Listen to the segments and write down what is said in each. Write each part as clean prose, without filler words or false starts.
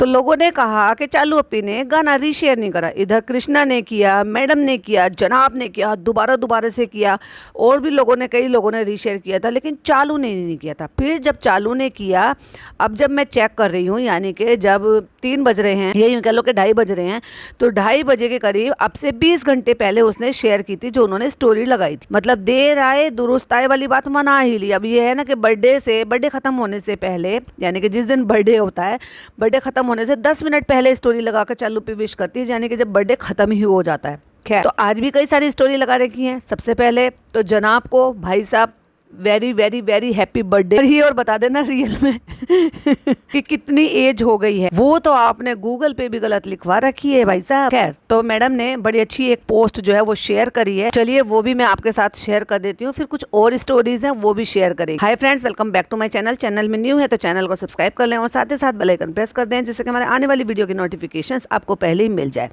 तो लोगों ने कहा कि चालू अपी ने गाना रीशेयर नहीं करा। इधर कृष्णा ने किया, मैडम ने किया, जनाब ने किया, दोबारा से किया, और भी लोगों ने, कई लोगों ने रीशेयर किया था, लेकिन चालू ने नहीं किया था। फिर जब चालू ने किया, अब जब मैं चेक कर रही हूँ, यानी कि जब 3 बज रहे हैं, ये यूँ कह लो कि 2:30 बज रहे हैं, तो 2:30 बजे के करीब अब से 20 घंटे पहले उसने शेयर की थी जो उन्होंने स्टोरी लगाई थी। मतलब देर आए दुरुस्त आए वाली बात मना ही ली। अब ये है ना कि बर्थडे खत्म होने से पहले, यानी कि जिस दिन बर्थडे होता है, बर्थडे खत्म होने से 10 मिनट पहले स्टोरी लगाकर चालू पे विश करती है, यानी कि जब बर्थडे खत्म ही हो जाता है। खैर, तो आज भी कई सारी स्टोरी लगा रखी हैं। सबसे पहले तो जनाब को भाई साहब very very very happy birthday ही, और बता देना रियल में कि कितनी एज हो गई है। वो तो आपने गूगल पे भी गलत लिखवा रखी है भाई साहब। खैर, तो मैडम ने बड़ी अच्छी एक पोस्ट जो है वो शेयर करी है। चलिए वो भी मैं आपके साथ शेयर कर देती हूँ, फिर कुछ और स्टोरीज हैं वो भी शेयर करेंगे। Hi friends, welcome back to my channel. Channel में न्यू है तो चैनल को सब्सक्राइब कर लें और साथ ही साथ बेल आइकन प्रेस कर दें, जिससे कि हमारे आने वाली वीडियो की नोटिफिकेशंस आपको पहले ही मिल जाए।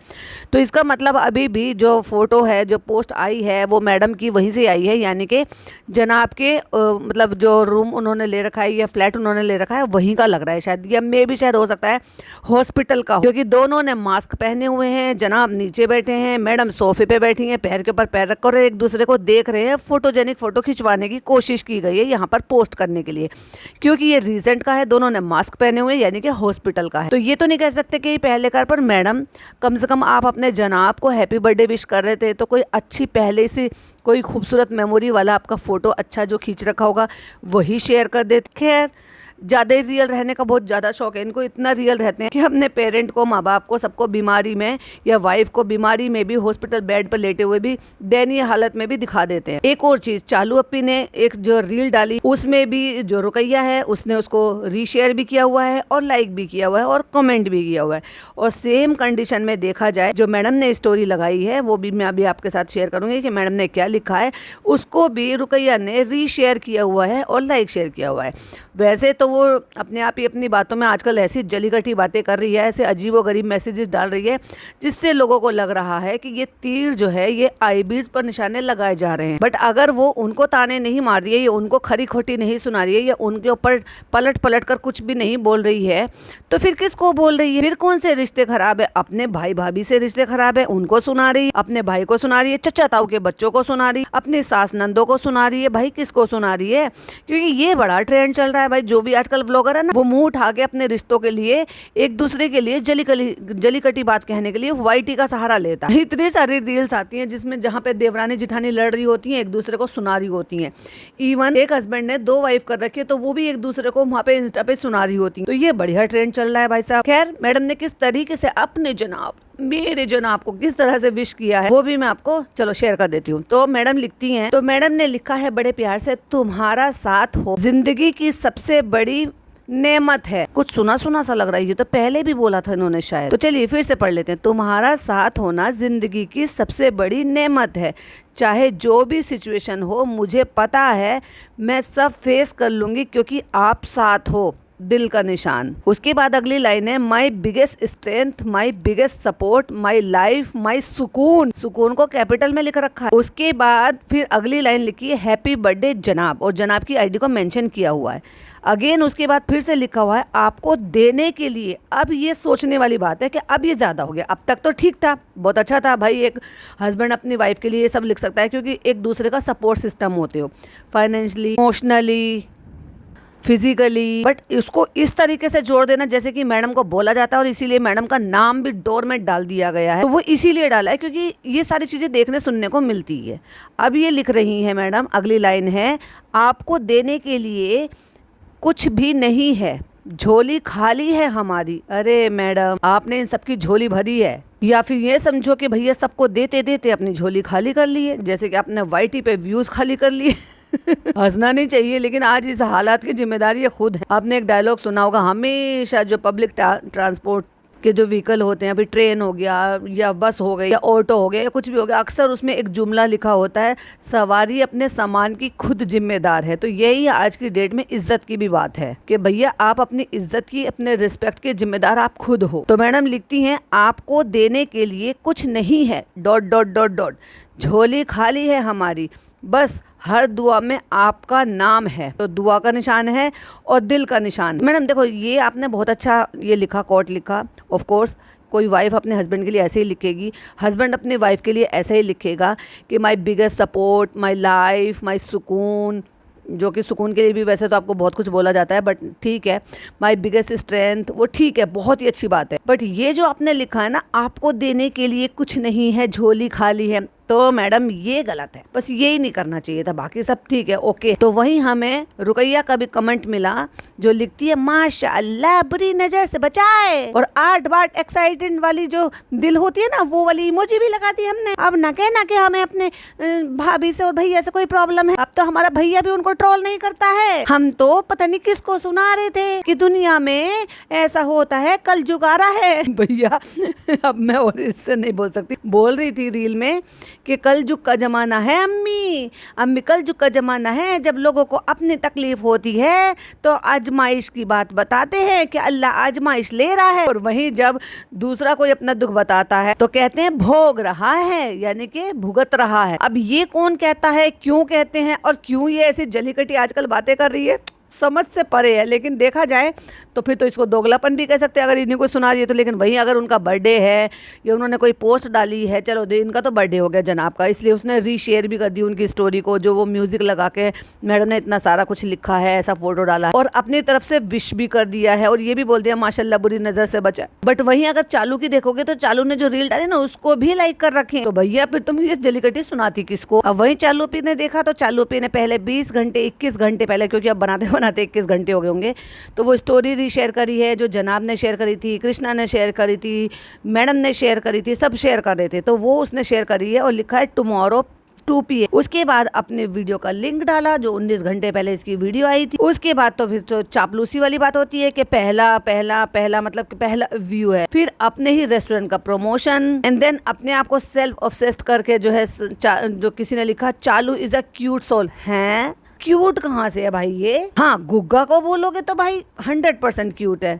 तो इसका मतलब अभी भी जो फोटो है, जो पोस्ट आई है, वो मैडम की वहीं से आई है, यानी कि जनाब के मतलब जो रूम उन्होंने ले रखा है या फ्लैट उन्होंने ले रखा है वहीं का लग रहा है शायद, या मे भी शायद हो सकता है हॉस्पिटल का, क्योंकि दोनों ने मास्क पहने हुए हैं। जनाब नीचे बैठे हैं, मैडम सोफे पे बैठी हैं, पैर के ऊपर पैर रखकर एक दूसरे को देख रहे हैं। फोटोजेनिक फोटो खिंचवाने की कोशिश की गई है यहाँ पर पोस्ट करने के लिए, क्योंकि ये रिसेंट का है, दोनों ने मास्क पहने हुए, यानी कि हॉस्पिटल का है। तो ये तो नहीं कह सकते कि पहले कार पर मैडम, कम से कम आप अपने जनाब को हैप्पी बर्थडे विश कर रहे थे तो कोई अच्छी पहले से कोई खूबसूरत मेमोरी वाला आपका फोटो अच्छा जो खींच रखा होगा वही शेयर कर देते। खैर, ज़्यादा ही रियल रहने का बहुत ज़्यादा शौक है इनको, इतना रियल रहते हैं कि अपने पेरेंट को, माँ बाप को, सबको बीमारी में या वाइफ को बीमारी में भी, हॉस्पिटल बेड पर लेटे हुए भी, दयनीय हालत में भी दिखा देते हैं। एक और चीज़, चालू अपी ने एक जो रील डाली उसमें भी जो रुकैया है उसने उसको रीशेयर भी किया हुआ है और लाइक भी किया हुआ है और कमेंट भी किया हुआ है। और सेम कंडीशन में देखा जाए, जो मैडम ने स्टोरी लगाई है वो भी मैं अभी आपके साथ शेयर करूँगी कि मैडम ने क्या लिखा है, उसको भी रुकैया ने रीशेयर किया हुआ है और लाइक शेयर किया हुआ है। वैसे तो वो अपने आप ही अपनी बातों में आजकल ऐसी जलीकटी बातें कर रही है, ऐसे अजीबोगरीब मैसेजेस डाल रही है, जिससे लोगों को लग रहा है कि ये तीर जो है ये आईबीज पर निशाने लगाए जा रहे हैं। बट अगर वो उनको ताने नहीं मार रही है या उनको खरी खोटी नहीं सुना रही है या उनके ऊपर पलट पलट कर कुछ भी नहीं बोल रही है, तो फिर किसको बोल रही है? फिर कौन से रिश्ते खराब है? अपने भाई भाभी से रिश्ते खराब है उनको सुना रही है, अपने भाई को सुना रही है, चचा ताऊ के बच्चों को सुना रही है, अपनी सास नंदों को सुना रही है। भाई किसको सुना रही है? क्योंकि ये बड़ा ट्रेंड चल रहा है भाई। जो भी आजकल व्लॉगर है ना, वो मुंह उठा के अपने रिश्तों के लिए, एक दूसरे के लिए जलीकटी बात कहने के लिए वाईटी का सहारा लेता है। इतनी सारी रील्स आती हैं जिसमें जहाँ पे देवरानी जिठानी लड़ रही होती हैं, एक दूसरे को सुना रही होती हैं। इवन एक हस्बैंड ने 2 वाइफ कर रखी है तो वो भी एक दूसरे को वहाँ पे इंस्टा पे सुना रही होती है। तो ये बढ़िया ट्रेंड चल रहा है भाई साहब। खैर, मैडम ने किस तरीके से अपने जनाब, मेरे जनाब को किस तरह से विश किया है वो भी मैं आपको चलो शेयर कर देती हूँ। तो मैडम लिखती हैं, तो मैडम ने लिखा है बड़े प्यार से, तुम्हारा साथ हो जिंदगी की सबसे बड़ी नेमत है। कुछ सुना सुना सा लग रहा है, ये तो पहले भी बोला था इन्होंने शायद। तो चलिए फिर से पढ़ लेते हैं। तुम्हारा साथ होना जिंदगी की सबसे बड़ी नेमत है, चाहे जो भी सिचुएशन हो मुझे पता है मैं सब फेस कर लूंगी क्योंकि आप साथ हो, दिल का निशान। उसके बाद अगली लाइन है, my biggest strength, my biggest support, my life, my सुकून। सुकून को कैपिटल में लिख रखा है। उसके बाद फिर अगली लाइन लिखी है, हैप्पी बर्थडे जनाब, और जनाब की आईडी को मेंशन किया हुआ है। अगेन उसके बाद फिर से लिखा हुआ है, आपको देने के लिए। अब ये सोचने वाली बात है कि अब ये ज़्यादा हो गया। अब तक तो ठीक था, बहुत अच्छा था भाई, एक हस्बैंड अपनी वाइफ के लिए ये सब लिख सकता है क्योंकि एक दूसरे का सपोर्ट सिस्टम होते हो, फाइनेंशियली, इमोशनली, फिजिकली। बट इसको इस तरीके से जोड़ देना जैसे कि मैडम को बोला जाता है, और इसीलिए मैडम का नाम भी डोरमेट डाल दिया गया है। तो वो इसीलिए डाला है क्योंकि ये सारी चीज़ें देखने सुनने को मिलती है। अब ये लिख रही है मैडम, अगली लाइन है, आपको देने के लिए कुछ भी नहीं है, झोली खाली है हमारी। अरे मैडम, आपने इन सबकी झोली भरी है, या फिर ये समझो कि भैया सबको देते देते अपनी झोली खाली कर ली है, जैसे कि आपने वाईटी पे व्यूज खाली कर लिए। हंसना नहीं चाहिए, लेकिन आज इस हालात की जिम्मेदारी ये खुद है। आपने एक डायलॉग सुना होगा, हमेशा जो पब्लिक ट्रांसपोर्ट के जो व्हीकल होते हैं, अभी ट्रेन हो गया या बस हो गई या ऑटो हो गया या कुछ भी हो गया, अक्सर उसमें एक जुमला लिखा होता है, सवारी अपने सामान की खुद जिम्मेदार है। तो यही आज की डेट में इज्जत की भी बात है कि भैया आप अपनी इज्जत की, अपने रिस्पेक्ट के जिम्मेदार आप खुद हो। तो मैडम लिखती हैं, आपको देने के लिए कुछ नहीं है, डॉट डॉट डॉट डॉट, झोली खाली है हमारी, बस हर दुआ में आपका नाम है, तो दुआ का निशान है और दिल का निशान। मैडम देखो, ये आपने बहुत अच्छा ये लिखा, कोट लिखा। ऑफ कोर्स कोई वाइफ अपने हस्बैंड के लिए ऐसे ही लिखेगी, हस्बैंड अपने वाइफ के लिए ऐसे ही लिखेगा कि my biggest support, my life, my सुकून, जो कि सुकून के लिए भी वैसे तो आपको बहुत कुछ बोला जाता है, बट ठीक है, माय बिगेस्ट स्ट्रेंथ, वो ठीक है, बहुत ही अच्छी बात है। बट ये जो आपने लिखा है ना, आपको देने के लिए कुछ नहीं है, झोली खाली है, तो मैडम ये गलत है। बस यही नहीं करना चाहिए था, बाकी सब ठीक है, ओके। तो वहीं हमें रुकैया का भी कमेंट मिला जो लिखती है माशाअल्लाह बुरी नजर से बचाए, और 8 बार एक्साइटेड वाली जो दिल होती है ना, वो वाली इमोजी भी लगा दी हमने। अब ना के हमें अपने भाभी से और भैया से कोई प्रॉब्लम है, अब तो हमारा भैया भी उनको ट्रोल नहीं करता है। हम तो पता नहीं किसको सुना रहे थे कि दुनिया में ऐसा होता है, कल जुग आ रहा है भैया। अब मैं और इससे नहीं बोल सकती, बोल रही थी रील में कि कल जुग का जमाना है अम्मी कल जुग का जमाना है, जब लोगों को अपनी तकलीफ होती है तो आजमाइश की बात बताते हैं कि अल्लाह आजमाइश ले रहा है, और वहीं जब दूसरा कोई अपना दुख बताता है तो कहते हैं भोग रहा है, यानी कि भुगत रहा है। अब ये कौन कहता है, क्यों कहते हैं, और क्यों ये ऐसी जलीकटी आजकल बातें कर रही है, समझ से परे है। लेकिन देखा जाए तो फिर तो इसको दोगलापन भी कह सकते हैं अगर इन्हीं को सुना दिए तो। लेकिन वहीं अगर उनका बर्थडे है या उन्होंने कोई पोस्ट डाली है, चलो इनका तो बर्थडे हो गया जनाब का, इसलिए उसने रीशेयर भी कर दी उनकी स्टोरी को, जो वो म्यूजिक लगा के मैडम ने इतना सारा कुछ लिखा है, ऐसा फोटो डाला है और अपनी तरफ से विश भी कर दिया है, और ये भी बोल दिया माशाल्लाह बुरी नजर से बचा। बट वहीं अगर चालू की देखोगे तो चालू ने जो रील डाली ना, उसको भी लाइक कर रखे, तो भैया फिर तुम ये जलीकटी सुनाती किसको। अब वहीं चालू पी ने देखा तो चालू पी ने पहले 20 घंटे 21 घंटे पहले, क्योंकि अब बनाते बनाते 21 घंटे हो गए होंगे, तो वो स्टोरी रीशेयर करी है, जो जनाब ने शेयर करी थी, कृष्णा ने शेयर करी थी, मैडम ने शेयर करी थी, सब शेयर कर रहे थे, तो वो उसने शेयर करी है और लिखा है टुमारो 2 PM। उसके बाद अपने वीडियो का लिंक डाला जो 19 घंटे पहले इसकी वीडियो आई थी। उसके बाद तो फिर तो चापलूसी वाली बात होती है कि पहला मतलब कि पहला व्यू है, फिर अपने ही रेस्टोरेंट का प्रमोशन, एंड देन अपने आप को सेल्फ ऑब्सेस्ड करके जो है जो किसी ने लिखा चालू इज अ क्यूट सोल। हैं क्यूट कहाँ से है भाई ये? हाँ, गुग्गा को बोलोगे तो भाई 100% क्यूट है,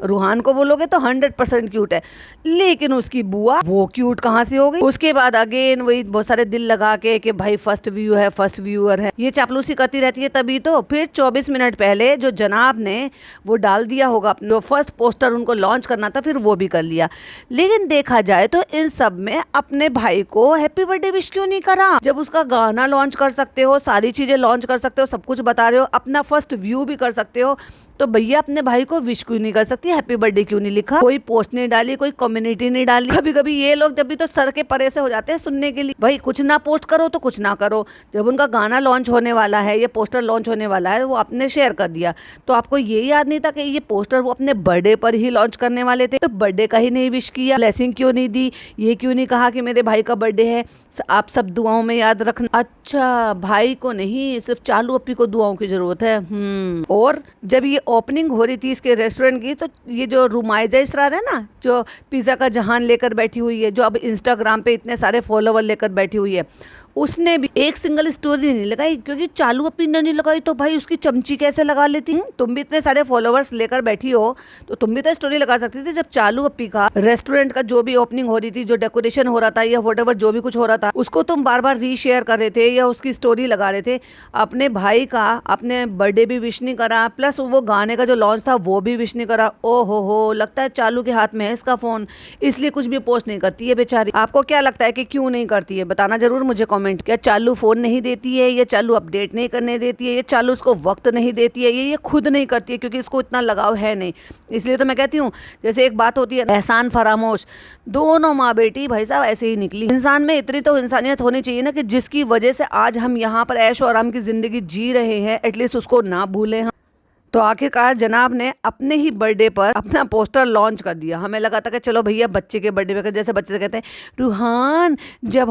रूहान को बोलोगे तो 100% क्यूट है, लेकिन उसकी बुआ वो क्यूट कहाँ से हो गई? उसके बाद अगेन वही बहुत सारे दिल लगा के कि भाई फर्स्ट व्यू है, फर्स्ट व्यूअर है, ये चापलूसी करती रहती है। तभी तो फिर 24 मिनट पहले जो जनाब ने वो डाल दिया होगा, जो फर्स्ट पोस्टर उनको लॉन्च करना था, फिर वो भी कर लिया। लेकिन देखा जाए तो इन सब में अपने भाई को हैप्पी बर्थडे विश क्यों नहीं करा? जब उसका गाना लॉन्च कर सकते हो, सारी चीजें लॉन्च कर सकते हो, सब कुछ बता रहे हो, अपना फर्स्ट व्यू भी कर सकते हो, तो भैया अपने भाई को विश क्यों नहीं कर सकती? हैप्पी बर्थडे क्यों नहीं लिखा? कोई पोस्ट नहीं डाली, कोई कम्युनिटी नहीं डाली। कभी कभी ये लोग जब भी तो सर के परे से हो जाते हैं सुनने के लिए, भाई कुछ ना पोस्ट करो तो कुछ ना करो। जब उनका गाना लॉन्च होने वाला है, ये पोस्टर लॉन्च होने वाला है, वो आपने शेयर कर दिया, तो आपको ये याद नहीं था कि ये पोस्टर वो अपने बर्थडे पर ही लॉन्च करने वाले थे, तो बर्थडे का ही नहीं विश किया, ब्लेसिंग क्यों नहीं दी, ये क्यों नहीं कहा कि मेरे भाई का बर्थडे है, आप सब दुआओं में याद रखना। अच्छा, भाई को नहीं, सिर्फ चालू अपी को दुआओं की जरूरत है। और जब ये ओपनिंग हो रही थी इसके रेस्टोरेंट की, तो ये जो रुमाइजा इसरार है ना, जो पिज़्ज़ा का जहान लेकर बैठी हुई है, जो अब इंस्टाग्राम पे इतने सारे फॉलोवर लेकर बैठी हुई है, उसने भी एक सिंगल स्टोरी नहीं लगाई, क्योंकि चालू अपनी ने नहीं लगाई तो भाई उसकी चमची कैसे लगा लेती? तुम भी इतने सारे फॉलोवर्स लेकर बैठी हो तो तुम भी तो स्टोरी लगा सकती थी। जब चालू अपी का रेस्टोरेंट का जो भी ओपनिंग हो रही थी, जो डेकोरेशन हो रहा था या व्हाटएवर जो भी कुछ हो रहा था, उसको तुम बार बार रीशेयर कर रहे थे या उसकी स्टोरी लगा रहे थे। अपने भाई का अपने बर्थडे भी विश नहीं करा, प्लस वो गाने का जो लॉन्च था वो भी विश नहीं करा। ओ हो, लगता है चालू के हाथ में है इसका फोन, इसलिए कुछ भी पोस्ट नहीं करती है बेचारी। आपको क्या लगता है कि क्यों नहीं करती है? बताना जरूर मुझे कमेंट। क्या चालू फोन नहीं देती है, या चालू अपडेट नहीं करने देती है, या चालू उसको वक्त नहीं देती है, ये खुद नहीं करती है क्योंकि इसको इतना लगाव है नहीं। इसलिए तो मैं कहती हूँ, जैसे एक बात होती है एहसान फरामोश, दोनों माँ बेटी भाई साहब ऐसे ही निकली। इंसान में इतनी तो इंसानियत होनी चाहिए ना कि जिसकी वजह से आज हम यहाँ पर ऐशो आराम की जिंदगी जी रहे हैं, एटलीस्ट उसको ना भूलें हम। तो आखिरकार जनाब ने अपने ही बर्थडे पर अपना पोस्टर लॉन्च कर दिया। हमें लगा था कि चलो भैया बच्चे के बर्थडे पे, जैसे बच्चे कहते हैं रूहान जब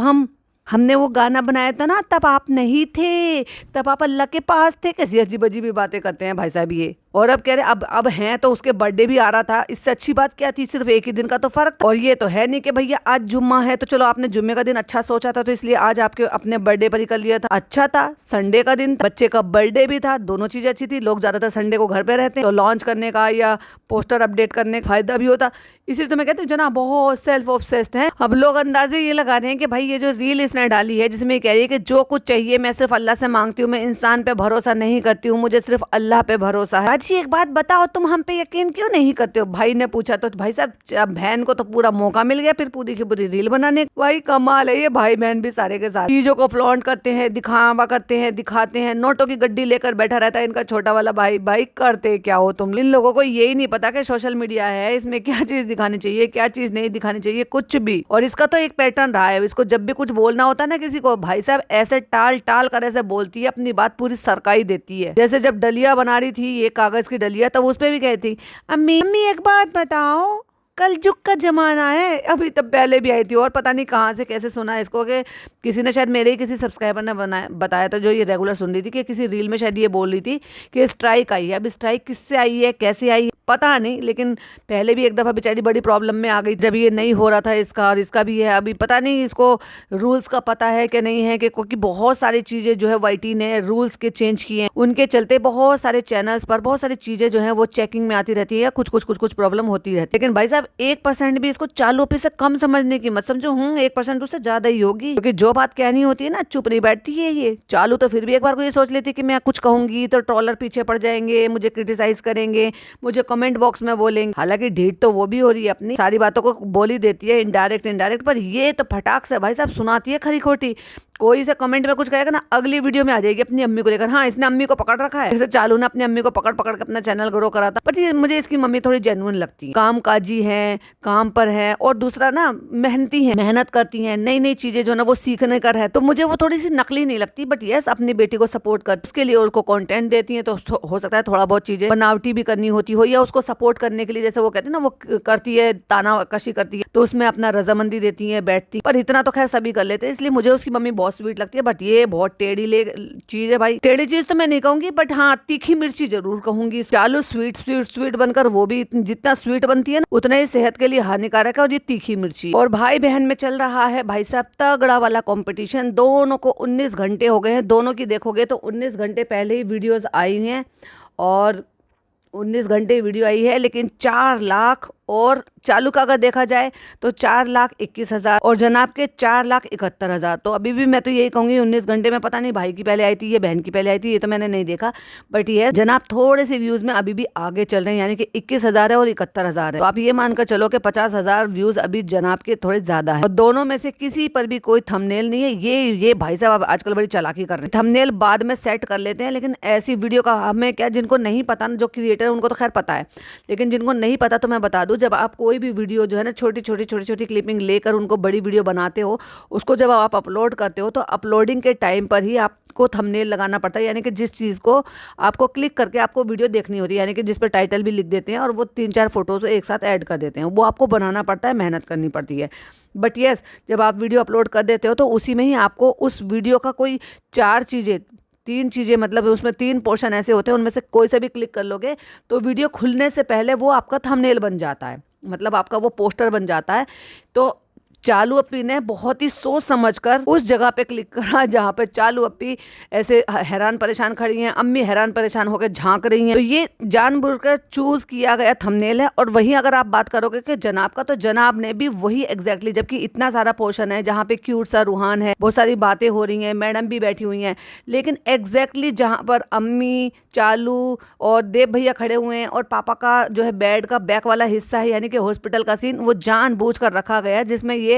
हमने वो गाना बनाया था ना, तब आप नहीं थे, तब आप अल्लाह के पास थे। कैसी अजीब अजीब बातें करते हैं भाई साहब ये। और अब कह रहे अब हैं तो उसके बर्थडे भी आ रहा था, इससे अच्छी बात क्या थी, सिर्फ एक ही दिन का तो फर्क था। और ये तो है नहीं कि भैया आज जुम्मा है तो चलो आपने जुम्मे का दिन अच्छा सोचा था तो इसलिए आज आपके अपने बर्थडे पर ही कर लिया था। अच्छा था, संडे का दिन था, बच्चे का बर्थडे भी था, दोनों चीजें अच्छी थी। लोग ज्यादातर संडे को घर पे रहते हैं तो लॉन्च करने का या पोस्टर अपडेट करने का फायदा भी होता। इसलिए तो मैं कहती हूँ जना बहुत सेल्फ ऑब्सेस्ड है। अब लोग अंदाजे ये लगा रहे हैं कि भाई ये जो रील इसने डाली है जिसमें कह रही है कि जो कुछ चाहिए मैं सिर्फ अल्लाह से मांगती हूँ, मैं इंसान पे भरोसा नहीं करती हूँ, मुझे सिर्फ अल्लाह पे भरोसा है। अच्छी एक बात बताओ, तुम हम पे यकीन क्यों नहीं करते हो? भाई ने पूछा तो भाई साहब बहन को तो पूरा मौका मिल गया फिर पूरी की पूरी रील बनाने। भाई कमाल है, ये भाई बहन भी सारे के साथ चीजों को फ्लॉन्ट करते हैं, दिखावा करते हैं, दिखाते हैं। नोटों की गड्डी लेकर बैठा रहता है इनका छोटा वाला भाई। भाई करते क्या हो तुम? इन लोगों को यही नहीं पता कि सोशल मीडिया है, इसमें क्या चीज दिखानी चाहिए, क्या चीज नहीं दिखानी चाहिए, कुछ भी। और इसका तो एक पैटर्न रहा है, इसको जब भी कुछ बोलना होता है ना किसी को, भाई साहब ऐसे टाल टाल कर ऐसे बोलती है, अपनी बात पूरी सरकाई देती है। जैसे जब डलिया बना रही थी, ये कागज की डलिया, तब उस पे भी कहती अम्मी अम्मी एक बात बताओ, कल जुग का जमाना है। अभी तब पहले भी आई थी और पता नहीं कहाँ से कैसे सुना इसको कि किसी ने शायद मेरे ही किसी सब्सक्राइबर ने बताया था जो ये रेगुलर सुन रही थी कि किसी रील में शायद ये बोल रही थी कि स्ट्राइक आई है। अब स्ट्राइक किससे आई है, कैसे आई है पता नहीं, लेकिन पहले भी एक दफ़ा बेचारी बड़ी प्रॉब्लम में आ गई जब ये नहीं हो रहा था इसका, और इसका भी है। अभी पता नहीं इसको रूल्स का पता है कि नहीं है, कि क्योंकि बहुत सारी चीज़ें जो है वाईटी ने रूल्स के चेंज किए हैं, उनके चलते बहुत सारे चैनल्स पर बहुत सारी चीज़ें जो है वो चेकिंग में आती रहती है, कुछ प्रॉब्लम होती रहती है। लेकिन भाई साहब 1% भी इसको चालू पे से कम समझने की मत समझो। 1% उससे ज्यादा ही होगी, क्योंकि जो बात कहनी होती है ना चुप नहीं बैठती है ये चालू। तो फिर भी एक बार को ये सोच लेती कि मैं कुछ कहूंगी तो ट्रोलर पीछे पड़ जाएंगे, मुझे क्रिटिसाइज करेंगे, मुझे कमेंट बॉक्स में बोलेंगे। हालांकि ढीठ तो वो भी हो रही है, अपनी सारी बातों को बोल ही देती है इनडायरेक्ट, पर ये तो फटाक से भाई साहब सुनाती है खरी खोटी। कोई से कमेंट में कुछ कहेगा ना, अगली वीडियो में आ जाएगी अपनी अम्मी को लेकर। हाँ इसने अम्मी को पकड़ रखा है, जैसे चालू ने अपनी अम्मी को पकड़ पकड़ के अपना चैनल ग्रो करा था। बट मुझे इसकी मम्मी थोड़ी जेन्युइन लगती है, काम काजी है, काम पर है, और दूसरा ना मेहनती है, मेहनत करती है, नई नई चीजें जो ना वो सीखने का है। तो मुझे वो थोड़ी सी नकली नहीं लगती। बट यस अपनी बेटी को सपोर्ट कर, उसके लिए उसको कंटेंट देती है, तो हो सकता है थोड़ा बहुत चीजें बनावटी भी करनी होती हो, या उसको सपोर्ट करने के लिए जैसे वो कहते हैं ना वो करती है, ताना कशी करती है, तो उसमें अपना रजामंदी देती है, बैठती। पर इतना तो खैर सभी कर लेते हैं, इसलिए मुझे उसकी मम्मी बहुत स्वीट लगती है। बट ये बहुत टेढ़ी चीज है भाई। टेढ़ी चीज तो मैं नहीं कहूंगी, बट हाँ तीखी मिर्ची जरूर कहूंगी। चालू स्वीट बनकर वो भी जितना स्वीट बनती है ना उतना ही सेहत के लिए हानिकारक है, और ये तीखी मिर्ची। और भाई बहन में चल रहा है भाई साहब तगड़ा वाला कंपटीशन। दोनों को 19 घंटे हो गए हैं, दोनों की देखोगे तो 19 घंटे पहले ही वीडियोस आई हैं, और 19 घंटे वीडियो आई है, लेकिन 4 लाख, और चालू का अगर देखा जाए तो 4,21,000, और जनाब के 4,71,000। तो अभी भी मैं तो यही कहूंगी 19 घंटे में, पता नहीं भाई की पहले आई थी ये बहन की पहले आई थी, ये तो मैंने नहीं देखा। बट ये जनाब थोड़े से व्यूज में अभी भी आगे चल रहे हैं, यानी कि 21,000 है और 71,000 है। तो आप ये मानकर चलो कि 50,000 व्यूज अभी जनाब के थोड़े ज्यादा है। और दोनों में से किसी पर भी कोई थंबनेल नहीं है। ये भाई साहब आजकल बड़ी चालाकी कर रहे हैं, थंबनेल बाद में सेट कर लेते हैं, लेकिन ऐसी वीडियो का हमें क्या, जिनको नहीं पता ना, जो क्रिएटर उनको तो खैर पता है, लेकिन जिनको नहीं पता तो मैं बता दूं, जब आप कोई भी वीडियो जो है ना छोटी छोटी क्लिपिंग लेकर उनको बड़ी वीडियो बनाते हो, उसको जब आप अपलोड करते हो तो अपलोडिंग के टाइम पर ही आपको थंबनेल लगाना पड़ता है, यानी कि जिस चीज़ को आपको क्लिक करके आपको वीडियो देखनी होती है, यानी कि जिस पर टाइटल भी लिख देते हैं और वो 3-4 फोटोज एक साथ ऐड कर देते हैं, वो आपको बनाना पड़ता है, मेहनत करनी पड़ती है। बट यस जब आप वीडियो अपलोड कर देते हो तो उसी में ही आपको उस वीडियो का कोई 3 चीज़ें मतलब उसमें 3 पोर्शन ऐसे होते हैं, उनमें से कोई से भी क्लिक कर लोगे तो वीडियो खुलने से पहले वो आपका थंबनेल बन जाता है, मतलब आपका वो पोस्टर बन जाता है। तो चालू अप्पी ने बहुत ही सोच समझकर उस जगह पे क्लिक करा जहाँ पे चालू अप्पी ऐसे हैरान परेशान खड़ी हैं, अम्मी हैरान परेशान होकर झांक रही हैं। तो ये जानबूझकर चूज किया गया थंबनेल है। और वहीं अगर आप बात करोगे कि जनाब का, तो जनाब ने भी वही एग्जैक्टली, जबकि इतना सारा पोर्शन है जहाँ पे क्यूट सा रूहान है, बहुत सारी बातें हो रही हैं, मैडम भी बैठी हुई हैं, लेकिन एग्जैक्टली जहाँ पर अम्मी, चालू और देव भैया खड़े हुए हैं और पापा का जो है बेड का बैक वाला हिस्सा है, यानी कि हॉस्पिटल का सीन, वो जानबूझकर रखा गया है, जिसमें ये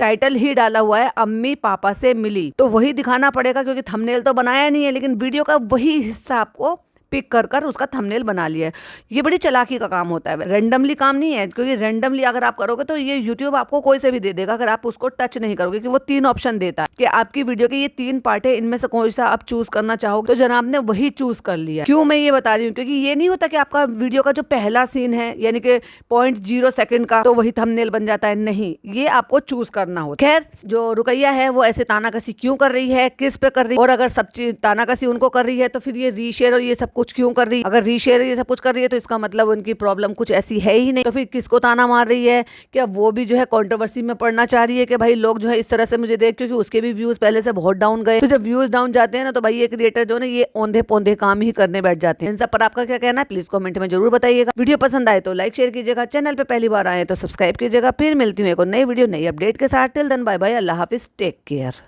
टाइटल ही डाला हुआ है अम्मी पापा से मिली। तो वही दिखाना पड़ेगा, क्योंकि थंबनेल तो बनाया नहीं है, लेकिन वीडियो का वही हिस्सा आपको पिक कर उसका थंबनेल बना लिया है। ये बड़ी चालाकी का काम होता है, रैंडमली काम नहीं है, क्योंकि रैंडमली अगर आप करोगे तो ये यूट्यूब आपको कोई से भी दे देगा अगर आप उसको टच नहीं करोगे, कि वो 3 ऑप्शन देता है। कि आपकी वीडियो के ये 3 पार्ट है, इनमें से कौन सा आप चूज करना चाहोगे, तो जनाब ने वही चूज कर लिया। क्यों मैं ये बता रही हूँ, क्योंकि ये नहीं होता कि आपका वीडियो का जो पहला सीन है यानी कि 0.0 सेकंड का, तो वही थंबनेल बन जाता है। नहीं, ये आपको चूज करना होता है। खैर, जो रुकैया है वो ऐसे तानाकसी क्यों कर रही है, किस पे कर रही है, और अगर सब चीज तानाकसी उनको कर रही है तो फिर ये रीशेयर और ये सब कुछ क्यों कर रही है। अगर रीशेयर ये सब कुछ कर रही है तो इसका मतलब उनकी प्रॉब्लम कुछ ऐसी है ही नहीं, तो फिर किसको ताना मार रही है। क्या वो भी जो है कंट्रोवर्सी में पड़ना चाह रही है कि भाई लोग जो है इस तरह से मुझे देख, क्योंकि उसके भी व्यूज पहले से बहुत डाउन गए। तो जब व्यूज डाउन जाते हैं ना, तो भाई ये क्रिएटर जो है ये औंधे पौंधे काम ही करने बैठ जाते हैं। इन सब पर आपका क्या कहना है, प्लीज कमेंट में जरूर बताइएगा। वीडियो पसंद आए तो लाइक शेयर कीजिएगा, चैनल पे पहली बार आए तो सब्सक्राइब कीजिएगा। फिर मिलती हूँ एक और नई वीडियो नई अपडेट के साथ। टिल देन बाय बाय, अल्लाह हाफिज, टेक केयर।